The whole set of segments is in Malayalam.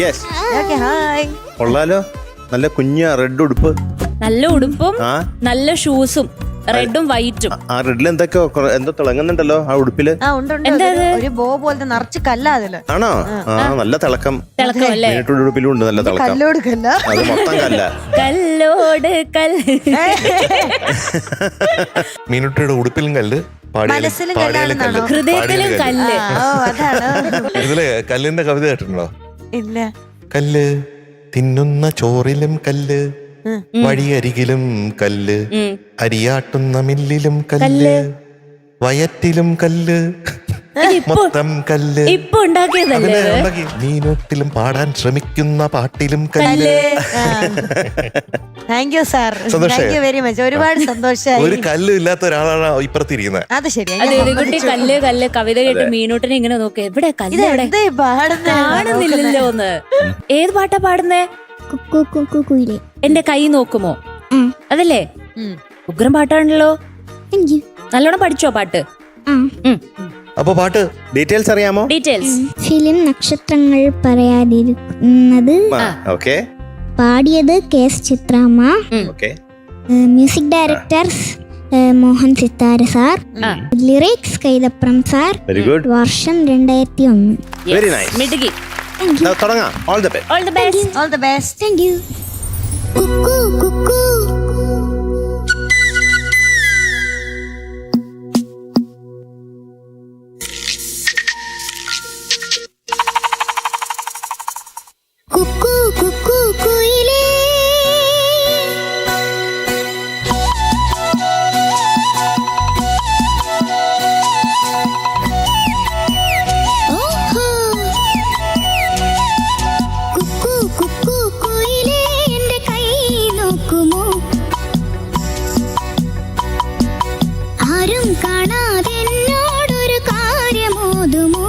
യെസ്. Okay hi. കൊള്ളാലോ, നല്ല കുഞ്ഞ റെഡ് ഉടുപ്പ്. നല്ല ഉടുപ്പും നല്ല ഷൂസും റെഡും വൈറ്റും. ആ റെഡിൽ എന്തോ തിളങ്ങുന്നുണ്ടല്ലോ ആ ഉടുപ്പില്. ആ ഉണ്ട് ഒരു ബോ പോലത്തെ നിറച്ച് കല്ല അതില്. ആണോ? ആ നല്ല തിളക്കം. തിളക്കമല്ലേ? ഉടുപ്പിലും ഉണ്ട് നല്ല തിളക്കം. കല്ലോട് കല്ല, അത് മൊത്തം കല്ല. കല്ലോട് കല്ല്. മീനുട്ടിയുടെ ഉടുപ്പിലും കല്ല്, മനസ്സിലും കല്ല്, ഹൃദയത്തിലും കല്ല്. ഇതിലെ കല്ലിന്റെ കവിത കേട്ടിട്ടുണ്ടോ? ഇല്ല. കല്ല് തിന്നുന്ന ചോറിലും കല്ല്, വഴിയരികിലും കല്ല്, അരിയാട്ടുന്ന മില്ലിലും കല്ല്, വയറ്റിലും കല്ല്, മൊത്തം കല്ല്. ഇപ്പൊ ഉണ്ടാക്കിയതല്ലേ? മീനൊട്ടിലും പാടാൻ ശ്രമിക്കുന്ന പാട്ടിലും കല്ല്. Thank you sir, thank you very much. ഒരുപാട് സന്തോഷമായി. ഒരു കല്ലും ഇല്ലാത്ത ഒരാളാണ് ഇപ്പുറത്തിരിക്കുന്നത്. അത് ശരി. കുട്ടി കല്ല് കല്ല് കവിത കേട്ട് മീനൂട്ടിനെ ഇങ്ങനെ നോക്ക്, എവിടെ കല്ല് കാണുന്നില്ലല്ലോ ഒന്ന്. ഏത് പാട്ടാ പാടുന്നേ? എന്റെ കൈ നോക്കുമോ? അതല്ലേ? ഉഗ്രം പാട്ടാണല്ലോ. നല്ലോണം പഠിച്ചോ പാട്ട്? അപ്പൊ പാട്ട് ഡീറ്റെയിൽസ് അറിയാമോ? ഡീറ്റെയിൽസ്. ഫിലിം നക്ഷത്രങ്ങൾ പറയാതിരിക്കുന്നത്. ഓക്കെ. പാടിയത് KS ചിത്രാമ്മ. Okay. Music director Mohan Sithara sir. Lyrics Kaithapram sir. Very good. വർഷം 2001. Very nice. മിടുക്കി. തുടങ്ങാം. All the best. All the best. All the best. Thank you. കുക്കു കുക്കു കുക്കു കുക്കു കുയിലേ, ഓഹോ കുക്കു കുക്കു കുയിലേ, എന്റെ കൈ നോക്കുമോ? ആരും കാണാതെ എന്നോടൊരു കാര്യമോതുമോ?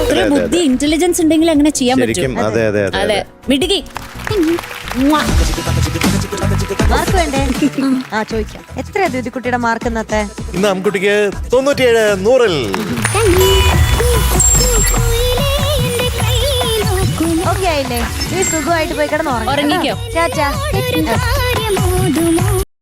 അത്ര ബുദ്ധി ഇന്റലിജൻസ് ഉണ്ടെങ്കിൽ അങ്ങനെ ചെയ്യാൻ പറ്റും. ശരിക്കും അതെ അതെ അതെ അതെ മിടുക്കി. മാർക്ക് വേണ്ടേ? ആ ചോദിക്കാം. എത്രയാ ദ്യുതിക്കുട്ടിയുടെ മാർക്ക് ഇന്നത്തെ? ഇന്ന് അമ്മുക്കുട്ടിക്ക് 97 100-ൽ. ഓക്കെ ആയില്ലേ? നീ സുഖമായിട്ട് പോയി കിടന്ന് ഉറങ്ങിക്കോ. ടാറ്റാ. കാര്യമോതുമോ